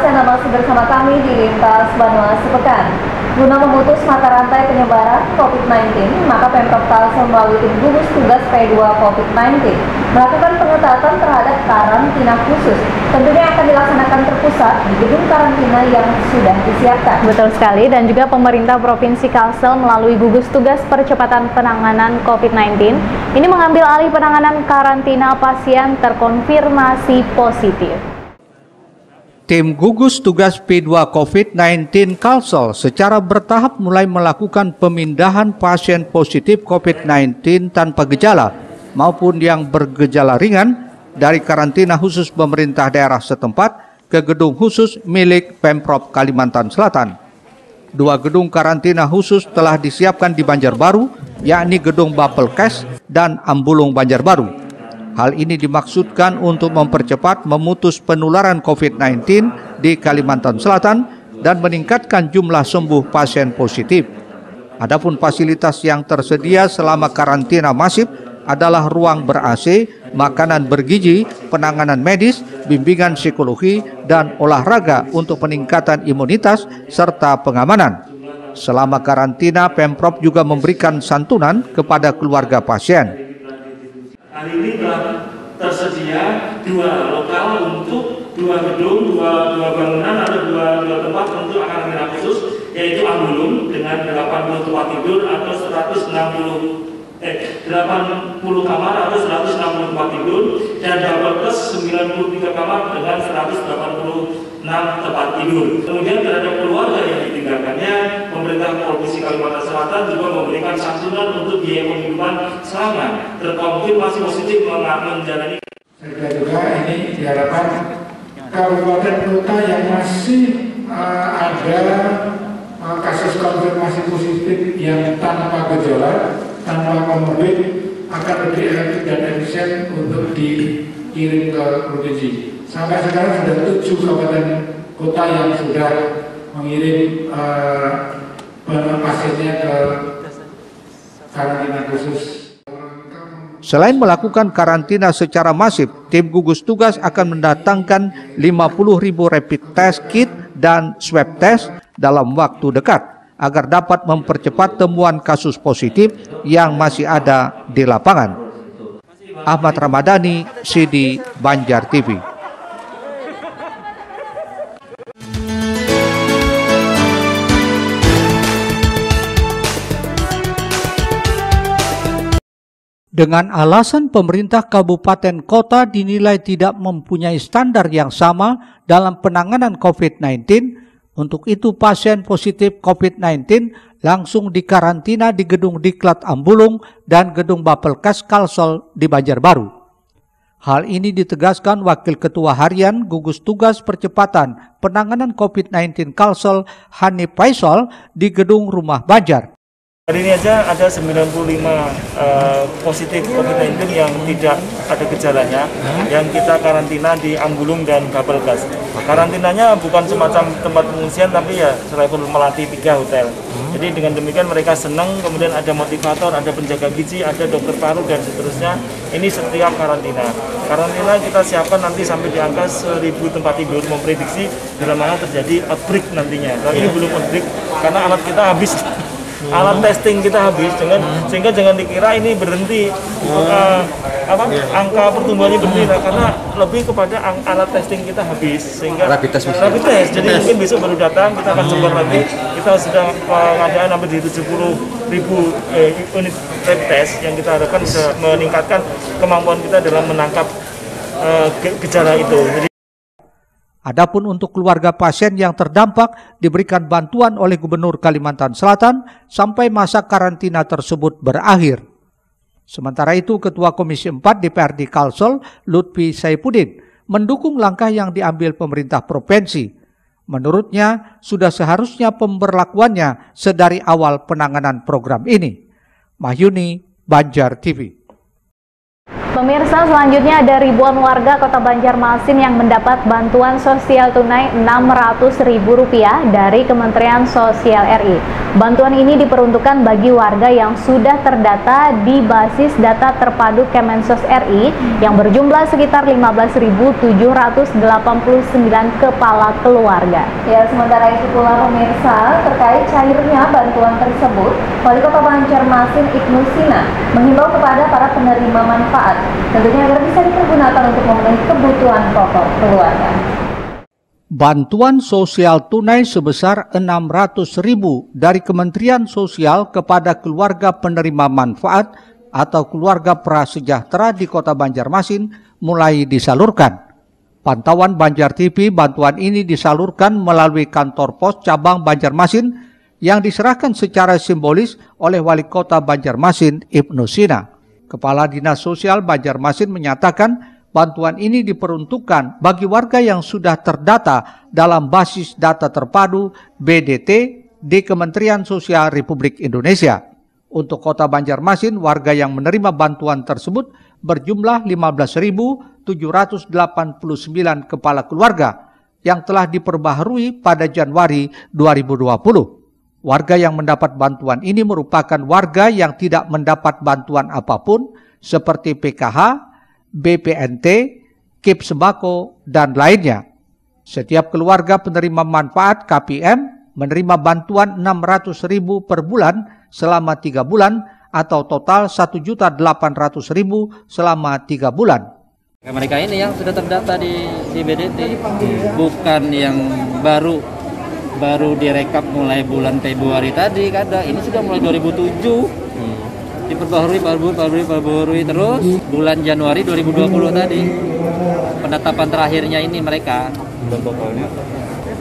Anda masih bersama kami di Lintas Banua Sepekan. Guna memutus mata rantai penyebaran COVID-19, maka Pemprov Kalsel melalui tim gugus tugas P2 COVID-19 melakukan pengetatan terhadap karantina khusus. Tentunya akan dilaksanakan terpusat di gedung karantina yang sudah disiapkan. Betul sekali, dan juga pemerintah Provinsi Kalsel melalui gugus tugas percepatan penanganan COVID-19 ini mengambil alih penanganan karantina pasien terkonfirmasi positif. Tim gugus tugas P2 COVID-19 Kalsel secara bertahap mulai melakukan pemindahan pasien positif COVID-19 tanpa gejala maupun yang bergejala ringan dari karantina khusus pemerintah daerah setempat ke gedung khusus milik Pemprov Kalimantan Selatan. 2 gedung karantina khusus telah disiapkan di Banjarbaru, yakni gedung Bapelkes dan Ambulung Banjarbaru. Hal ini dimaksudkan untuk mempercepat memutus penularan COVID-19 di Kalimantan Selatan dan meningkatkan jumlah sembuh pasien positif. Adapun fasilitas yang tersedia selama karantina masif adalah ruang ber-AC, makanan bergizi, penanganan medis, bimbingan psikologi, dan olahraga untuk peningkatan imunitas serta pengamanan. Selama karantina, Pemprov juga memberikan santunan kepada keluarga pasien. Hari ini telah tersedia 2 lokal untuk 2 gedung, 2 bangunan atau 2 tempat untuk karantina khusus, yaitu Ambulung dengan 80 tempat tidur atau 80 kamar atau 160 tempat tidur, dan Bapelkes 93 kamar dengan 186 tempat tidur. Kemudian terhadap keluarga yang ditinggalkannya, pemerintah Provinsi Kalimantan Selatan juga memberikan santunan untuk biaya penghidupan selama terkonfirmasi positif menjalani. Juga ini diharapkan kabupaten kota yang masih ada kasus konfirmasi positif yang tanpa gejala, tanpa komorbid, akan lebih efektif dan efisien untuk dikirim ke provinsi. Sampai sekarang sudah 7 kabupaten kota yang sudah mengirim pasiennya ke karantina khusus. Selain melakukan karantina secara masif, tim gugus tugas akan mendatangkan 50.000 rapid test kit dan swab test dalam waktu dekat agar dapat mempercepat temuan kasus positif yang masih ada di lapangan. Ahmad Ramadhani, CD Banjar TV. Dengan alasan pemerintah kabupaten kota dinilai tidak mempunyai standar yang sama dalam penanganan COVID-19, untuk itu pasien positif COVID-19 langsung dikarantina di gedung Diklat Ambulung dan gedung Bapelkes Kalsel di Banjarbaru. Hal ini ditegaskan Wakil Ketua Harian Gugus Tugas Percepatan Penanganan COVID-19 Kalsel Hanif Faisal di gedung Rumah Banjar. Hari ini aja ada 95 positif COVID-19 yang tidak ada gejalanya, yang kita karantina di Ambulung dan Bapelkes. Karantinanya bukan semacam tempat pengungsian, tapi ya selevel Melati 3 hotel. Jadi dengan demikian mereka senang, kemudian ada motivator, ada penjaga gizi, ada dokter paru, dan seterusnya. Ini setiap karantina. Karantina kita siapkan nanti sampai di angka 1.000 tempat tidur, memprediksi dalam mana terjadi outbreak nantinya. Kalau ini belum outbreak karena alat kita habis. Alat testing kita habis, sehingga jangan dikira ini berhenti, angka pertumbuhannya berhenti, karena lebih kepada alat testing kita habis, sehingga rapid test. Jadi mungkin besok baru datang, kita akan sebar lagi. Kita sedang pengadaan sampai di 70.000 unit rapid test yang kita harapkan bisa meningkatkan kemampuan kita dalam menangkap gejala itu. Adapun untuk keluarga pasien yang terdampak diberikan bantuan oleh Gubernur Kalimantan Selatan sampai masa karantina tersebut berakhir. Sementara itu, Ketua Komisi 4 DPRD Kalsel, Lutfi Saifuddin, mendukung langkah yang diambil pemerintah provinsi. Menurutnya, sudah seharusnya pemberlakuannya sedari awal penanganan program ini. Mahyuni, Banjar TV. Pemirsa, selanjutnya ada ribuan warga Kota Banjarmasin yang mendapat bantuan sosial tunai Rp600.000 dari Kementerian Sosial RI. Bantuan ini diperuntukkan bagi warga yang sudah terdata di basis data terpadu Kemensos RI yang berjumlah sekitar 15.789 kepala keluarga. Ya, sementara itu pula pemirsa, terkait cairnya bantuan tersebut, Wali Kota Banjarmasin Ibnu Sina menghimbau kepada para penerima manfaat tentunya agar bisa dipergunakan untuk memenuhi kebutuhan pokok keluarga. Bantuan sosial tunai sebesar Rp600.000 dari Kementerian Sosial kepada keluarga penerima manfaat atau keluarga prasejahtera di Kota Banjarmasin mulai disalurkan. Pantauan Banjar TV, bantuan ini disalurkan melalui kantor pos cabang Banjarmasin yang diserahkan secara simbolis oleh Wali Kota Banjarmasin Ibnu Sina. Kepala Dinas Sosial Banjarmasin menyatakan bantuan ini diperuntukkan bagi warga yang sudah terdata dalam basis data terpadu BDT di Kementerian Sosial Republik Indonesia. Untuk Kota Banjarmasin, warga yang menerima bantuan tersebut berjumlah 15.789 kepala keluarga yang telah diperbaharui pada Januari 2020. Warga yang mendapat bantuan ini merupakan warga yang tidak mendapat bantuan apapun seperti PKH, BPNT, KIP Sembako, dan lainnya. Setiap keluarga penerima manfaat KPM menerima bantuan Rp600.000 per bulan selama 3 bulan atau total Rp1.800.000 selama 3 bulan. Mereka ini yang sudah terdata di BDT, bukan yang baru direkap mulai bulan Februari tadi. Ini sudah mulai 2007 diperbaharui terus bulan Januari 2020 tadi penetapan terakhirnya ini mereka,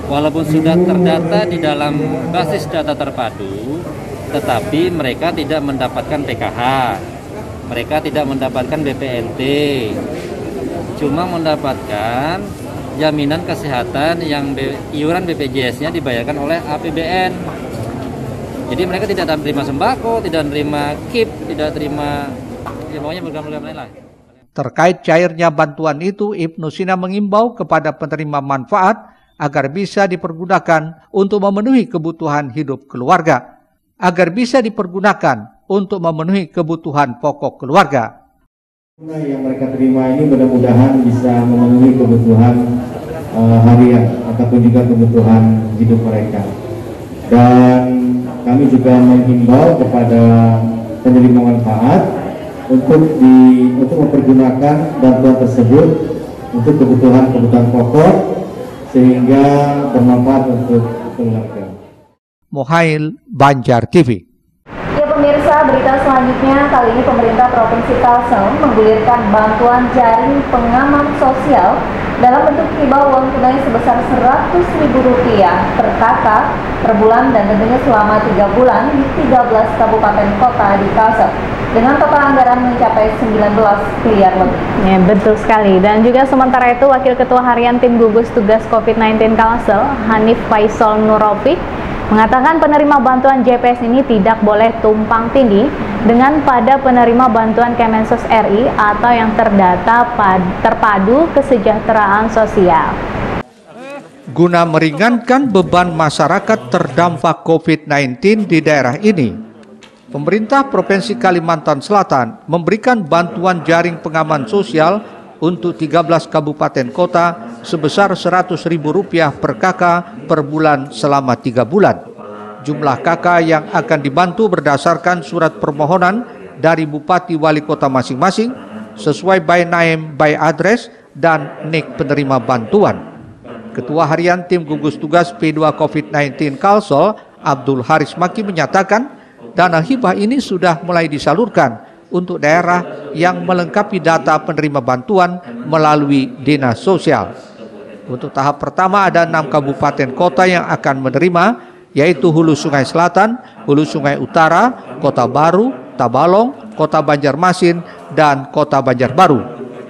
walaupun sudah terdata di dalam basis data terpadu, tetapi mereka tidak mendapatkan PKH, mereka tidak mendapatkan BPNT, cuma mendapatkan jaminan kesehatan yang iuran BPJS-nya dibayarkan oleh APBN. Jadi mereka tidak terima sembako, tidak terima KIP, tidak terima pokoknya program-program lain lah. Terkait cairnya bantuan itu, Ibnu Sina mengimbau kepada penerima manfaat agar bisa dipergunakan untuk memenuhi kebutuhan hidup keluarga, agar bisa dipergunakan untuk memenuhi kebutuhan pokok keluarga. Yang mereka terima ini mudah-mudahan bisa memenuhi kebutuhan harian ataupun juga kebutuhan hidup mereka. Dan kami juga menghimbau kepada penerima manfaat untuk mempergunakan bantuan tersebut untuk kebutuhan pokok sehingga bermanfaat untuk keluarga. Mohail, Banjar TV. Ya pemirsa, berita selanjutnya kali ini pemerintah Provinsi Kalsel menggulirkan bantuan jaring pengaman sosial dalam bentuk hibah uang tunai sebesar Rp100.000 per kakak per bulan dan tentunya selama 3 bulan di 13 kabupaten kota di Kalsel dengan total anggaran mencapai 19 miliar lebih. Ya, betul sekali. Dan juga sementara itu Wakil Ketua Harian Tim Gugus Tugas COVID-19 Kalsel, Hanif Faisal Nurofik, mengatakan penerima bantuan JPS ini tidak boleh tumpang tindih dengan pada penerima bantuan Kemensos RI atau yang terdata terpadu kesejahteraan sosial. Guna meringankan beban masyarakat terdampak COVID-19 di daerah ini, pemerintah Provinsi Kalimantan Selatan memberikan bantuan jaring pengaman sosial untuk 13 kabupaten kota sebesar Rp100.000 per kakak per bulan selama 3 bulan. Jumlah kakak yang akan dibantu berdasarkan surat permohonan dari Bupati Wali Kota masing-masing sesuai by name, by address, dan nik penerima bantuan. Ketua Harian Tim Gugus Tugas P2 COVID-19 Kalsel, Abdul Haris Maki menyatakan dana hibah ini sudah mulai disalurkan untuk daerah yang melengkapi data penerima bantuan melalui Dinas Sosial. Untuk tahap pertama ada 6 kabupaten kota yang akan menerima, yaitu Hulu Sungai Selatan, Hulu Sungai Utara, Kota Baru, Tabalong, Kota Banjarmasin, dan Kota Banjarbaru.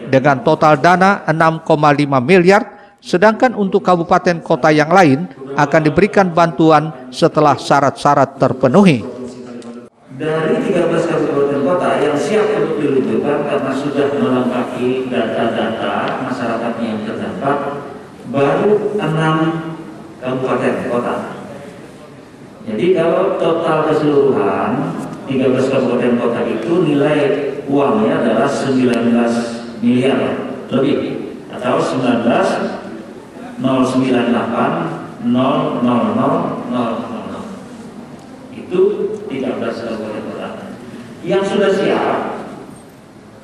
Dengan total dana 6,5 miliar, sedangkan untuk kabupaten kota yang lain akan diberikan bantuan setelah syarat-syarat terpenuhi. Dari 13 kabupaten kota yang siap untuk diluncurkan karena sudah melengkapi data-data masyarakatnya yang terdampak, baru 6 kabupaten kota. Jadi kalau total keseluruhan 13 kabupaten kota itu nilai uangnya adalah 19 miliar lebih atau 19,098,000,000. Itu 13 kabupaten kota. Yang sudah siap,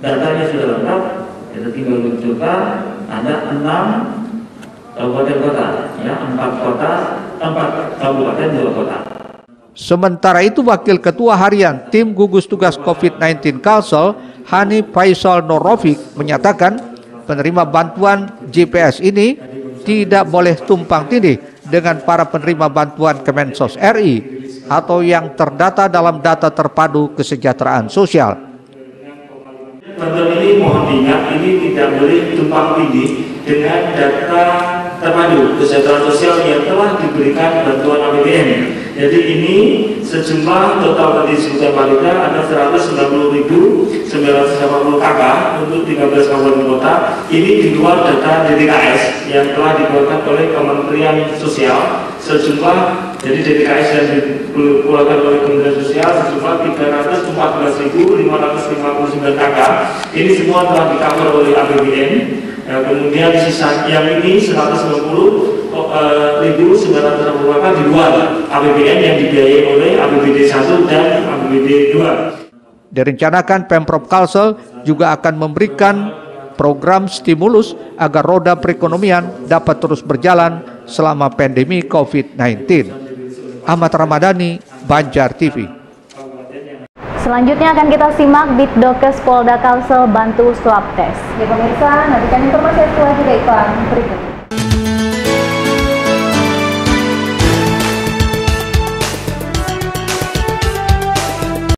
datanya sudah lengkap, kita tinggal luncurkan. Ada 6 kabupaten kota, ya 4 kabupaten 2 kota. Sementara itu, Wakil Ketua Harian Tim Gugus Tugas COVID-19 Kalsel, Hani Faisal Nurrofik, menyatakan penerima bantuan JPS ini tidak boleh tumpang tindih dengan para penerima bantuan Kemensos RI atau yang terdata dalam data terpadu kesejahteraan sosial. Bantuan ini mohon diingat, ini tidak boleh tumpang tindih dengan data terpadu kesejahteraan sosial yang telah diberikan bantuan APBN. Jadi ini sejumlah total tadi disebutkan Pak ada 190.980 KK untuk 13 kabupaten kota. Ini di luar data DTKS yang telah dikeluarkan oleh Kementerian Sosial sejumlah, jadi DTKS yang dikeluarkan oleh Kementerian Sosial sejumlah 314.559 KK. Ini semua telah di-cover oleh APBN. Kemudian sisa yang ini 190.960 KK di luar APBN yang dibiayai oleh APBD 1 dan APBD 2. Direncanakan Pemprov Kalsel juga akan memberikan program stimulus agar roda perekonomian dapat terus berjalan selama pandemi COVID-19. Ahmad Ramadhani, Banjar TV. Selanjutnya akan kita simak Bitdokes Polda Kalsel bantu swab test. Ya pemirsa, nantikan informasi setelah jeda iklan berikut.